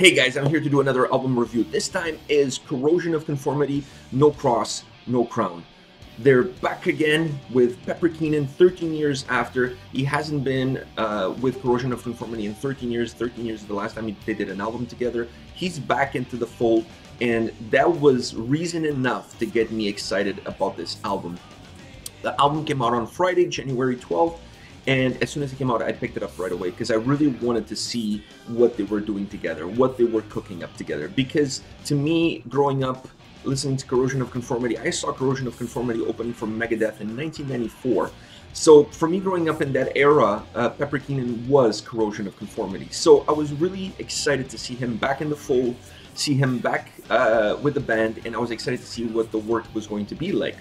Hey guys, I'm here to do another album review. This time is Corrosion of Conformity, No Cross, No Crown. They're back again with Pepper Keenan 13 years after. He hasn't been with Corrosion of Conformity in 13 years. 13 years is the last time they did an album together. He's back into the fold, and that was reason enough to get me excited about this album. The album came out on Friday, January 12th. And as soon as it came out, I picked it up right away because I really wanted to see what they were doing together, what they were cooking up together. Because to me, growing up, listening to Corrosion of Conformity, I saw Corrosion of Conformity opening from Megadeth in 1994. So for me, growing up in that era, Pepper Keenan was Corrosion of Conformity. So I was really excited to see him back in the fold, see him back with the band, and I was excited to see what the work was going to be like.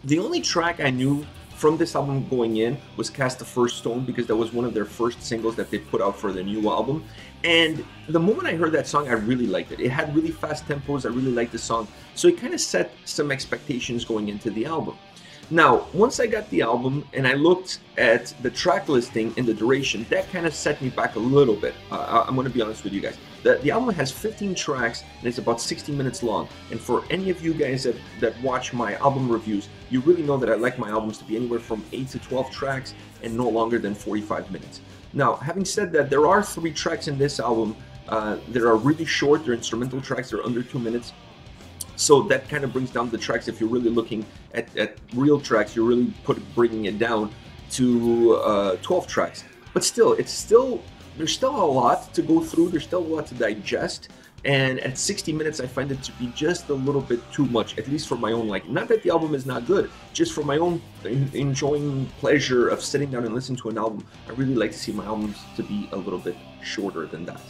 The only track I knew from this album going in was Cast the First Stone, because that was one of their first singles that they put out for the new album. And the moment I heard that song, I really liked it. It had really fast tempos. I really liked the song. So it kind of set some expectations going into the album. Now, once I got the album and I looked at the track listing and the duration, that kind of set me back a little bit. I'm going to be honest with you guys. The album has 15 tracks and it's about 60 minutes long. And for any of you guys that watch my album reviews, you really know that I like my albums to be anywhere from 8 to 12 tracks and no longer than 45 minutes. Now, having said that, there are 3 tracks in this album that are really short. They're instrumental tracks. They're under 2 minutes. So that kind of brings down the tracks. If you're really looking at real tracks, you're really bringing it down to 12 tracks. But still, there's still a lot to go through. There's still a lot to digest. And at 60 minutes, I find it to be just a little bit too much, at least for my own liking. Not that the album is not good, just for my own enjoying pleasure of sitting down and listening to an album. I really like to see my albums to be a little bit shorter than that.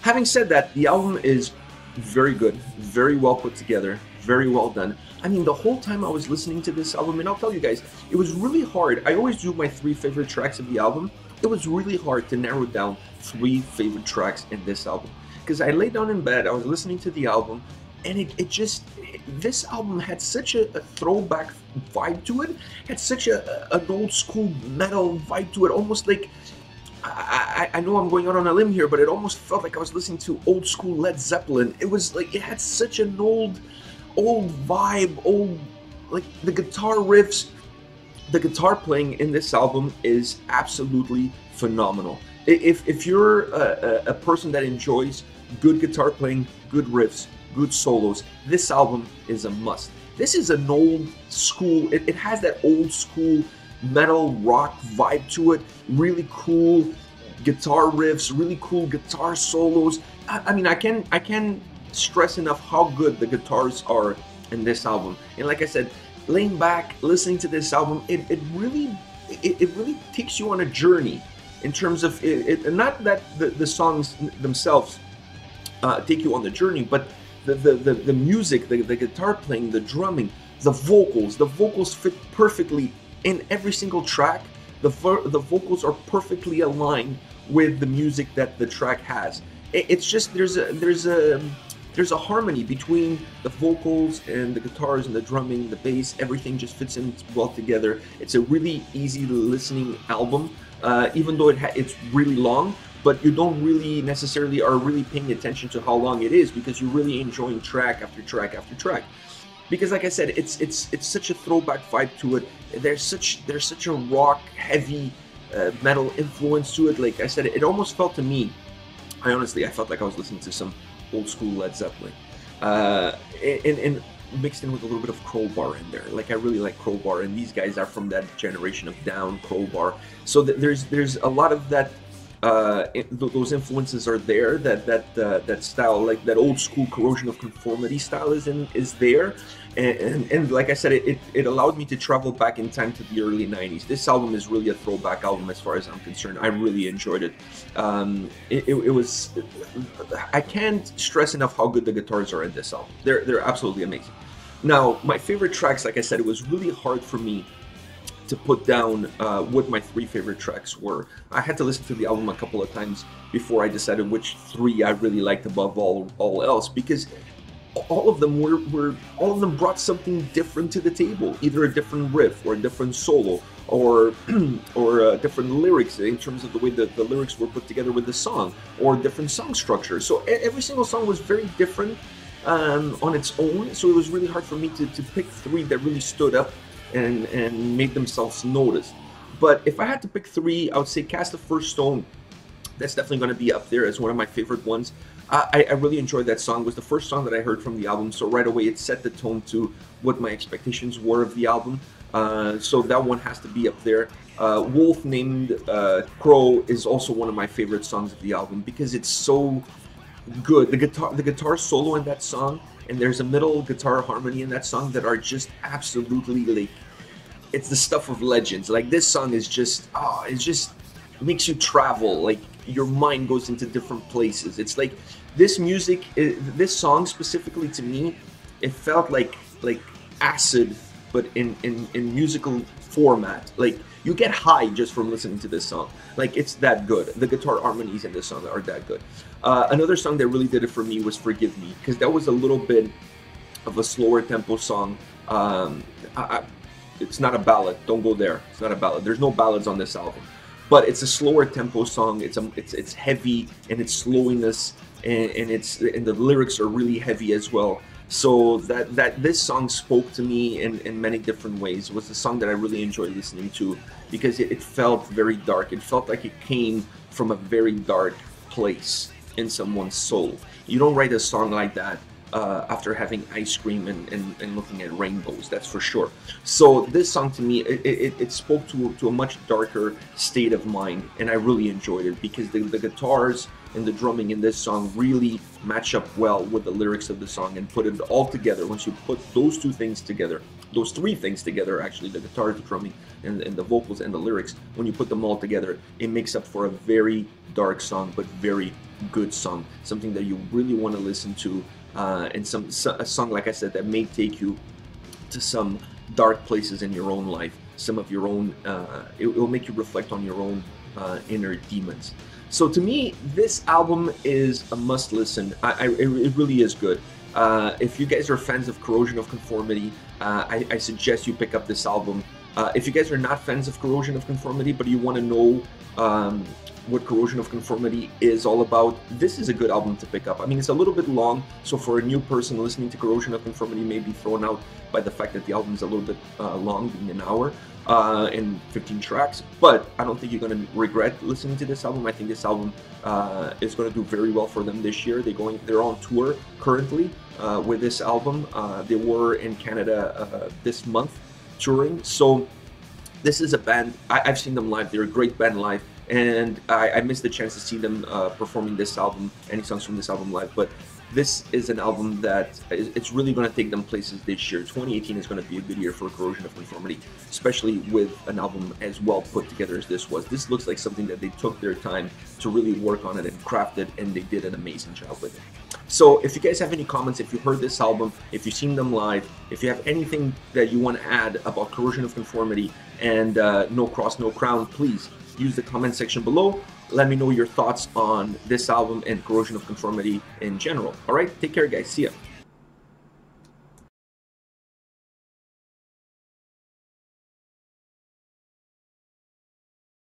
Having said that, the album is very good, very well put together, very well done. I mean, the whole time I was listening to this album, and I'll tell you guys, it was really hard. I always do my 3 favorite tracks of the album. It was really hard to narrow down 3 favorite tracks in this album. Because I lay down in bed, I was listening to the album, and this album had such a throwback vibe to it, had such an old school metal vibe to it, almost like, I know I'm going out on a limb here, but it almost felt like I was listening to old school Led Zeppelin. It was like, it had such an old vibe, like the guitar riffs, the guitar playing in this album is absolutely phenomenal. If you're a person that enjoys good guitar playing, good riffs, good solos, this album is a must. This is an old school, it has that old school metal rock vibe to it, really cool guitar riffs, really cool guitar solos. I mean, I can't stress enough how good the guitars are in this album. And like I said, laying back, listening to this album, it really takes you on a journey in terms of it, not that the songs themselves take you on the journey, but the music, the guitar playing, the drumming, the vocals fit perfectly in every single track. The vocals are perfectly aligned with the music that the track has. It's just there's a harmony between the vocals and the guitars and the drumming, the bass. Everything just fits in well together. It's a really easy listening album, even though it's really long. But you don't really necessarily are really paying attention to how long it is, because you're really enjoying track after track after track. Because like I said, it's such a throwback vibe to it. There's such a rock heavy metal influence to it. Like I said, it almost felt to me, I felt like I was listening to some old school Led Zeppelin, and mixed in with a little bit of Crowbar in there. Like I really like Crowbar, and these guys are from that generation of Down, Crowbar. So there's a lot of that. Those influences are there. That style, like that old school Corrosion of Conformity style, is there, and like I said, it allowed me to travel back in time to the early 90s. This album is really a throwback album as far as I'm concerned. I really enjoyed it. It was, I can't stress enough how good the guitars are in this album. They're absolutely amazing. Now, my favorite tracks, like I said, it was really hard for me to put down what my 3 favorite tracks were. I had to listen to the album a couple of times before I decided which 3 I really liked above all else, because all of them all of them brought something different to the table, either a different riff or a different solo or different lyrics in terms of the way that the lyrics were put together with the song, or different song structure. So every single song was very different on its own, so it was really hard for me to pick three that really stood up and made themselves noticed. But if I had to pick three, I would say Cast the First Stone. That's definitely going to be up there as one of my favorite ones. I really enjoyed that song. It was the first song that I heard from the album, so right away it set the tone to what my expectations were of the album. So that one has to be up there. Wolf Named Crow is also one of my favorite songs of the album because it's so good. The guitar solo in that song, and there's a middle guitar harmony in that song that are just absolutely, like, it's the stuff of legends. Like, this song is just, it just makes you travel. Like, your mind goes into different places. It's like this music, this song specifically, to me, it felt like acid, but in musical format. Like, you get high just from listening to this song. Like, it's that good. The guitar harmonies in this song are that good. Another song that really did it for me was Forgive Me, because that was a little bit of a slower tempo song. It's not a ballad. Don't go there. It's not a ballad. There's no ballads on this album, but it's a slower tempo song. It's heavy in its slowiness, and the lyrics are really heavy as well. So that this song spoke to me in many different ways. It was a song that I really enjoyed listening to because it felt very dark. It felt like it came from a very dark place in someone's soul. You don't write a song like that after having ice cream and looking at rainbows, that's for sure. So this song, to me, it spoke to a much darker state of mind, and I really enjoyed it because the guitars and the drumming in this song really match up well with the lyrics of the song and put it all together. Once you put those two things together, those three things together, actually, the guitar, the drumming, and the vocals and the lyrics, when you put them all together, it makes up for a very dark song, but very good song, something that you really want to listen to, and a song, like I said, that may take you to some dark places in your own life, some of your own, it will make you reflect on your own inner demons. So to me, this album is a must listen. It really is good. If you guys are fans of Corrosion of Conformity, I suggest you pick up this album. If you guys are not fans of Corrosion of Conformity, but you want to know what Corrosion of Conformity is all about, this is a good album to pick up. I mean, it's a little bit long, so for a new person listening to Corrosion of Conformity, may be thrown out by the fact that the album is a little bit long, being an hour and 15 tracks, but I don't think you're going to regret listening to this album. I think this album is going to do very well for them this year. They're on tour currently with this album. They were in Canada this month touring, so this is a band, I've seen them live. They're a great band live, and I missed the chance to see them performing this album, any songs from this album live, but this is an album that it's really going to take them places this year. 2018 is going to be a good year for Corrosion of Conformity, especially with an album as well put together as this was. This looks like something that they took their time to really work on it and craft it, and they did an amazing job with it. So if you guys have any comments, if you heard this album, if you've seen them live, if you have anything that you want to add about Corrosion of Conformity and No Cross, No Crown, please use the comment section below. Let me know your thoughts on this album and Corrosion of Conformity in general. All right, take care, guys. See ya.